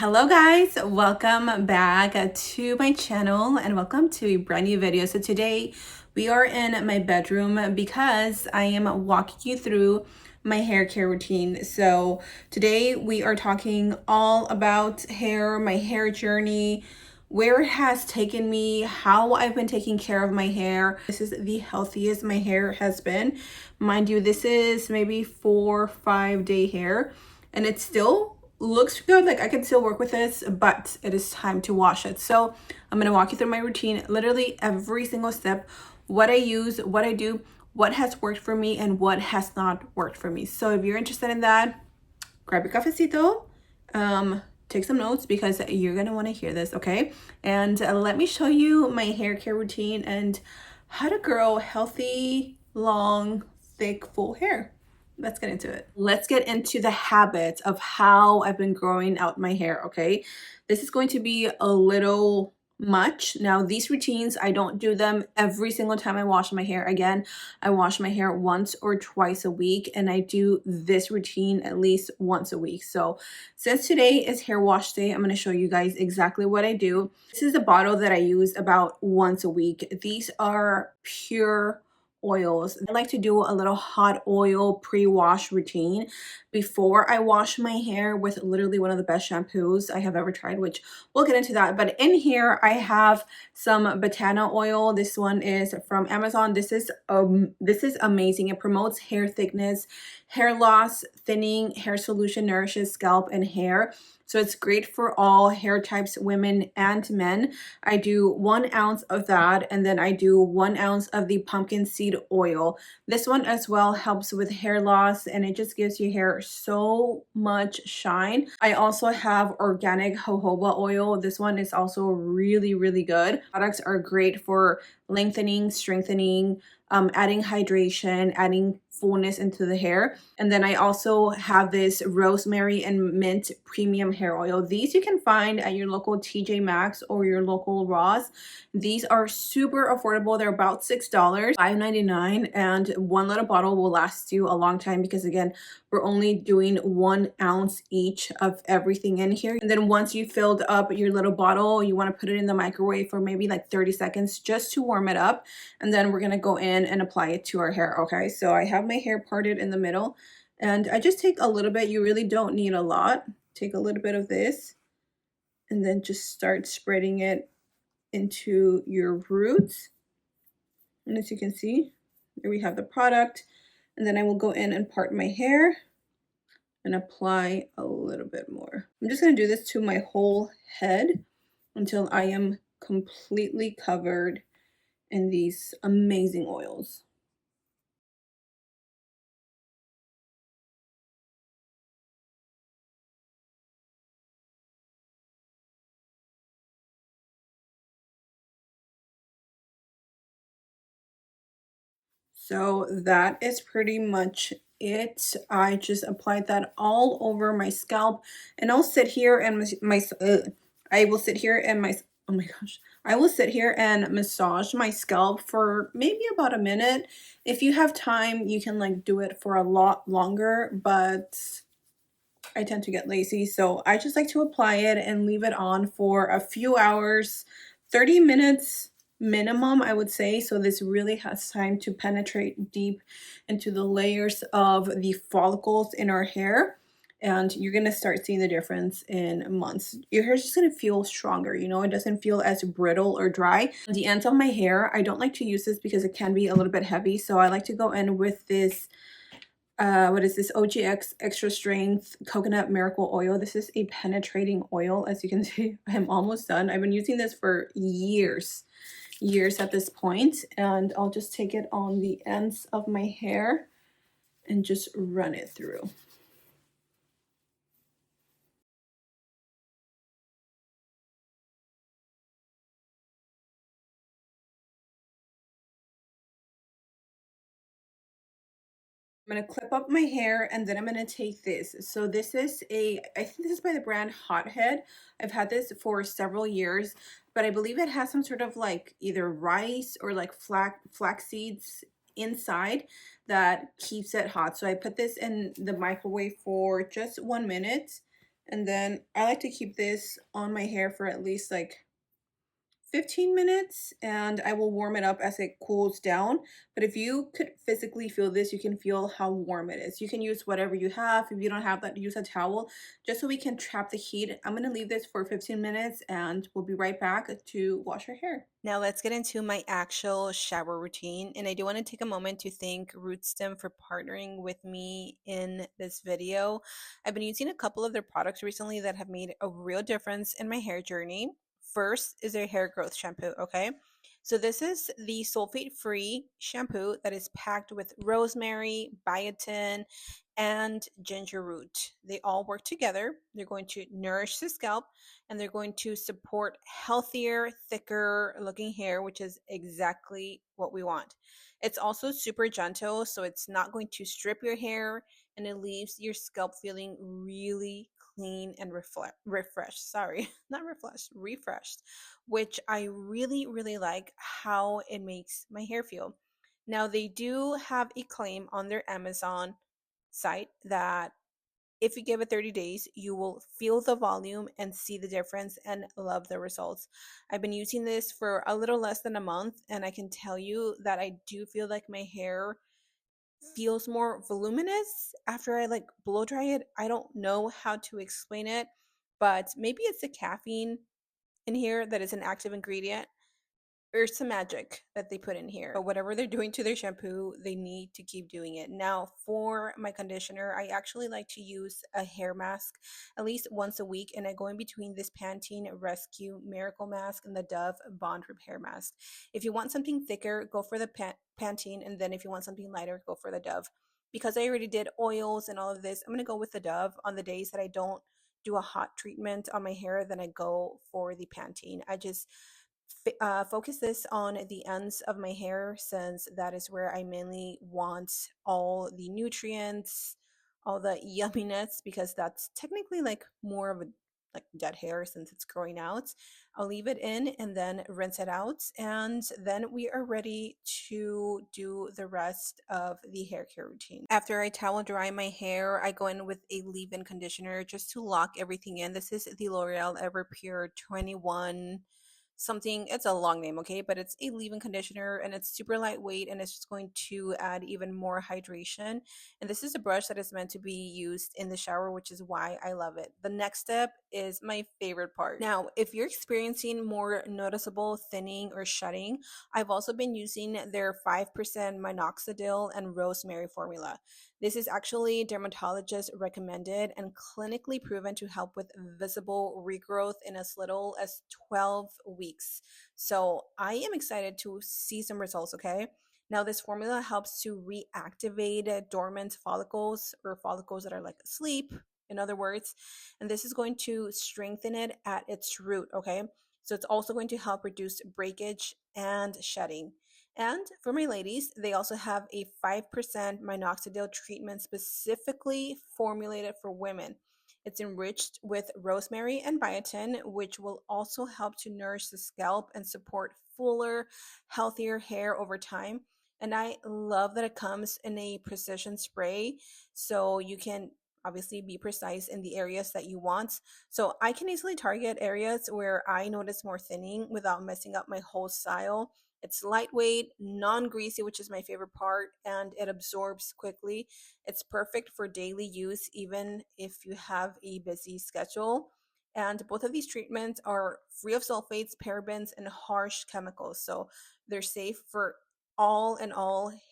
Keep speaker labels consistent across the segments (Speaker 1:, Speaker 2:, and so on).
Speaker 1: Hello guys, welcome back to my channel and welcome to a brand new video. So today we are in my bedroom because I am walking you through my hair care routine. So today we are talking all about hair, my hair journey, where it has taken me, how I've been taking care of my hair. This is the healthiest my hair has been. Mind you, this is maybe 4-5 day hair and it's still looks good. Like I can still work with this, but it is time to wash it. So I'm going to walk you through my routine, literally every single step, what I use, what I do, what has worked for me and what has not worked for me. So if you're interested in that, grab your cafecito, take some notes because you're going to want to hear this. Okay. And let me show you my hair care routine and how to grow healthy, long, thick, full hair. Let's get into it. Let's get into the habits of how I've been growing out my hair, okay? This is going to be a little much. Now, these routines, I don't do them every single time I wash my hair. Again, I wash my hair once or twice a week, and I do this routine at least once a week. So since today is hair wash day, I'm going to show you guys exactly what I do. This is a bottle that I use about once a week. These are pure oils. I like to do a little hot oil pre-wash routine before I wash my hair with literally one of the best shampoos I have ever tried, which we'll get into that. But in here I have some Botana oil. This one is from Amazon. This is amazing. It promotes hair thickness, hair loss, thinning, hair solution, nourishes scalp and hair. So it's great for all hair types, women and men. I do 1 ounce of that, and then I do 1 ounce of the pumpkin seed oil. This one as well helps with hair loss, and it just gives your hair so much shine. I also have organic jojoba oil. This one is also really, really good. Products are great for lengthening, strengthening, adding hydration, adding fullness into the hair. And then I also have this rosemary and mint premium hair oil. These you can find at your local TJ Maxx or your local Ross. These are super affordable. They're about $6, $5.99, and one little bottle will last you a long time because again, we're only doing 1 ounce each of everything in here. And then once you filled up your little bottle, you want to put it in the microwave for maybe like 30 seconds just to warm it up. And then we're going to go in and apply it to our hair. Okay, so I have my hair parted in the middle and I just take a little bit. You really don't need a lot. Take a little bit of this and then just start spreading it into your roots. And as you can see, here we have the product. And then I will go in and part my hair and apply a little bit more. I'm just going to do this to my whole head until I am completely covered in these amazing oils. So that is pretty much it. I just applied that all over my scalp, and I'll sit here and I will sit here and oh my gosh, I will sit here and massage my scalp for maybe about a minute. If you have time, you can like do it for a lot longer, but I tend to get lazy, so I just like to apply it and leave it on for a few hours, 30 minutes minimum, I would say. So this really has time to penetrate deep into the layers of the follicles in our hair. And you're going to start seeing the difference in months. Your hair is just going to feel stronger. You know, it doesn't feel as brittle or dry. The ends of my hair, I don't like to use this because it can be a little bit heavy. So I like to go in with this what is this, OGX extra strength coconut miracle oil. This is a penetrating oil. As you can see, I'm almost done. I've been using this for years at this point, and I'll just take it on the ends of my hair and just run it through. I'm going to clip up my hair and then I'm going to take this. So this is I think this is by the brand Hothead. I've had this for several years, but I believe it has some sort of like either rice or like flax seeds inside that keeps it hot. So I put this in the microwave for just 1 minute And then I like to keep this on my hair for at least like 15 minutes, and I will warm it up as it cools down. But if you could physically feel this, you can feel how warm it is. You can use whatever you have. If you don't have that, use a towel just so we can trap the heat. I'm going to leave this for 15 minutes and we'll be right back to wash your hair. Now let's get into my actual shower routine, and I do want to take a moment to thank RootStim for partnering with me in this video. I've been using a couple of their products recently that have made a real difference in my hair journey. First is their hair growth shampoo, okay? So this is the sulfate-free shampoo that is packed with rosemary, biotin, and ginger root. They all work together. They're going to nourish the scalp, and they're going to support healthier, thicker looking hair, which is exactly what we want. It's also super gentle, so it's not going to strip your hair, and it leaves your scalp feeling really clean and refreshed. Sorry, not refreshed, refreshed, which I really like how it makes my hair feel. Now, they do have a claim on their Amazon site that if you give it 30 days, you will feel the volume and see the difference and love the results. I've been using this for a little less than a month, and I can tell you that I do feel like my hair feels more voluminous after I like blow dry it. I don't know how to explain it, but maybe it's the caffeine in here that is an active ingredient, or some magic that they put in here. But whatever they're doing to their shampoo, they need to keep doing it. Now, for my conditioner, I actually like to use a hair mask at least once a week, and I go in between this Pantene Rescue Miracle Mask and the Dove Bond Repair Mask. If you want something thicker, go for the Pantene, and then if you want something lighter, go for the Dove. Because I already did oils and all of this, I'm going to go with the Dove on the days that I don't do a hot treatment on my hair. Then I go for the Pantene. I just focus this on the ends of my hair, since that is where I mainly want all the nutrients, all the yumminess, because that's technically like more of a like dead hair since it's growing out. I'll leave it in and then rinse it out, and then we are ready to do the rest of the hair care routine. After I towel dry my hair, I go in with a leave-in conditioner just to lock everything in. This is the L'Oreal Everpure 21 something. It's a long name, okay, but it's a leave-in conditioner, and it's super lightweight, and it's just going to add even more hydration. And this is a brush that is meant to be used in the shower, which is why I love it. The next step is my favorite part. Now, if you're experiencing more noticeable thinning or shedding, I've also been using their 5% minoxidil and rosemary formula. This is actually dermatologist recommended and clinically proven to help with visible regrowth in as little as 12 weeks. So I am excited to see some results, okay? Now, this formula helps to reactivate dormant follicles, or follicles that are like asleep, in other words, and this is going to strengthen it at its root, okay? So it's also going to help reduce breakage and shedding. And for my ladies, they also have a 5% minoxidil treatment specifically formulated for women. It's enriched with rosemary and biotin, which will also help to nourish the scalp and support fuller, healthier hair over time. And I love that it comes in a precision spray, so you can obviously be precise in the areas that you want. So I can easily target areas where I notice more thinning without messing up my whole style. It's lightweight, non-greasy, which is my favorite part, and it absorbs quickly. It's perfect for daily use, even if you have a busy schedule. And both of these treatments are free of sulfates, parabens, and harsh chemicals. So they're safe for all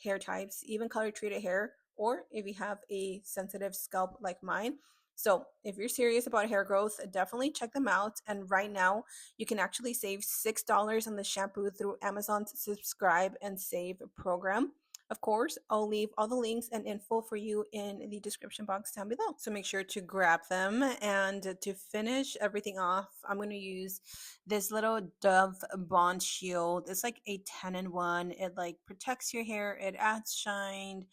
Speaker 1: hair types, even color treated hair, or if you have a sensitive scalp like mine. So if you're serious about hair growth, definitely check them out. And right now, you can actually save $6 on the shampoo through Amazon's Subscribe and Save program. Of course, I'll leave all the links and info for you in the description box down below. So make sure to grab them. And to finish everything off, I'm going to use this little Dove Bond Shield. It's like a 10-in-1. It like protects your hair. It adds shine.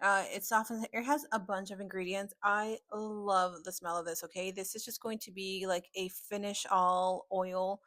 Speaker 1: It softens it has a bunch of ingredients. I love the smell of this, okay? This is just going to be like a finish all oil.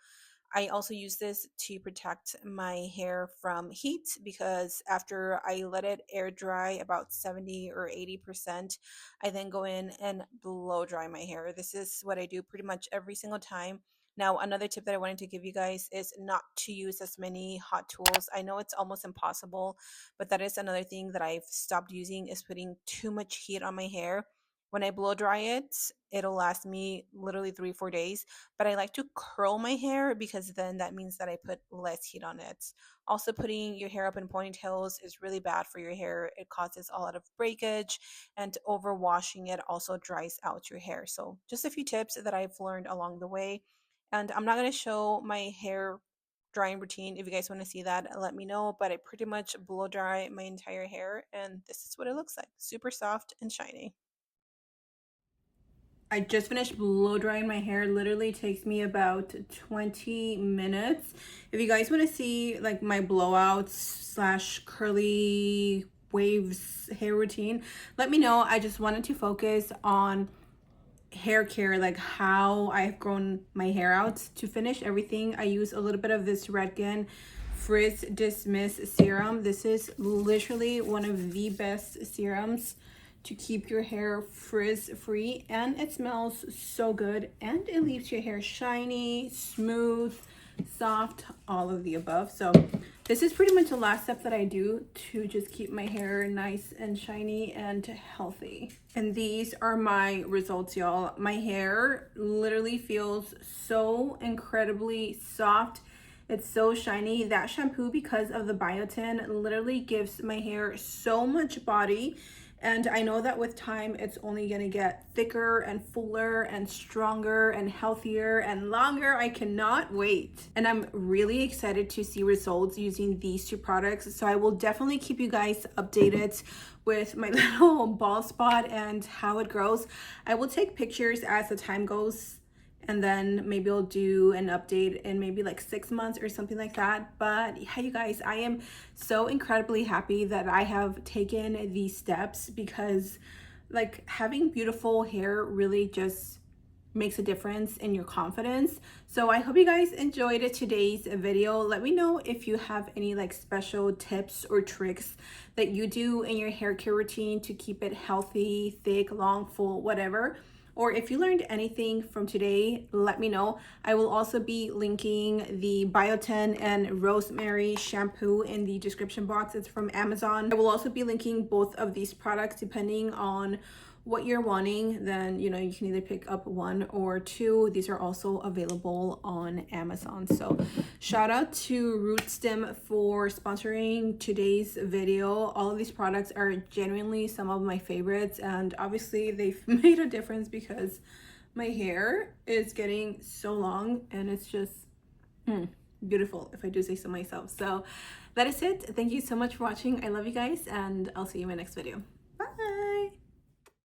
Speaker 1: I also use this to protect my hair from heat because after I let it air dry about 70 or 80%, I then go in and blow dry my hair. This is what I do pretty much every single time. Now, another tip that I wanted to give you guys is not to use as many hot tools. I know it's almost impossible, but that is another thing that I've stopped using, is putting too much heat on my hair. When I blow dry it, it'll last me literally 3 or 4 days, but I like to curl my hair because then that means that I put less heat on it. Also, putting your hair up in ponytails is really bad for your hair. It causes a lot of breakage, and overwashing it also dries out your hair. So just a few tips that I've learned along the way. And I'm not going to show my hair drying routine. If you guys want to see that, let me know. But I pretty much blow dry my entire hair, and this is what it looks like. Super soft and shiny. I just finished blow drying my hair. Literally takes me about 20 minutes. If you guys want to see like my blowouts slash curly waves hair routine, let me know. I just wanted to focus on hair care, like how I've grown my hair out. To finish everything, I use a little bit of this Redken Frizz Dismiss serum. This is literally one of the best serums to keep your hair frizz free, and it smells so good, and it leaves your hair shiny, smooth, soft, all of the above. So this is pretty much the last step that I do to just keep my hair nice and shiny and healthy. And these are my results, y'all. My hair literally feels so incredibly soft. It's so shiny. That shampoo, because of the biotin, literally gives my hair so much body. And I know that with time, it's only gonna get thicker and fuller and stronger and healthier and longer. I cannot wait. And I'm really excited to see results using these two products. So I will definitely keep you guys updated with my little bald spot and how it grows. I will take pictures as the time goes, and then maybe I'll do an update in maybe like 6 months or something like that. But yeah, you guys, I am so incredibly happy that I have taken these steps, because like having beautiful hair really just makes a difference in your confidence. So I hope you guys enjoyed today's video. Let me know if you have any like special tips or tricks that you do in your hair care routine to keep it healthy, thick, long, full, whatever. Or if you learned anything from today, let me know. I will also be linking the biotin and rosemary shampoo in the description box. It's from Amazon. I will also be linking both of these products depending on what you're wanting. Then you can either pick up one or two. These are also available on Amazon. So shout out to RootStim for sponsoring today's video. All of these products are genuinely some of my favorites, and obviously they've made a difference because my hair is getting so long and it's just beautiful, if I do say so myself. So that is it. Thank you so much for watching. I love you guys, and I'll see you in my next video.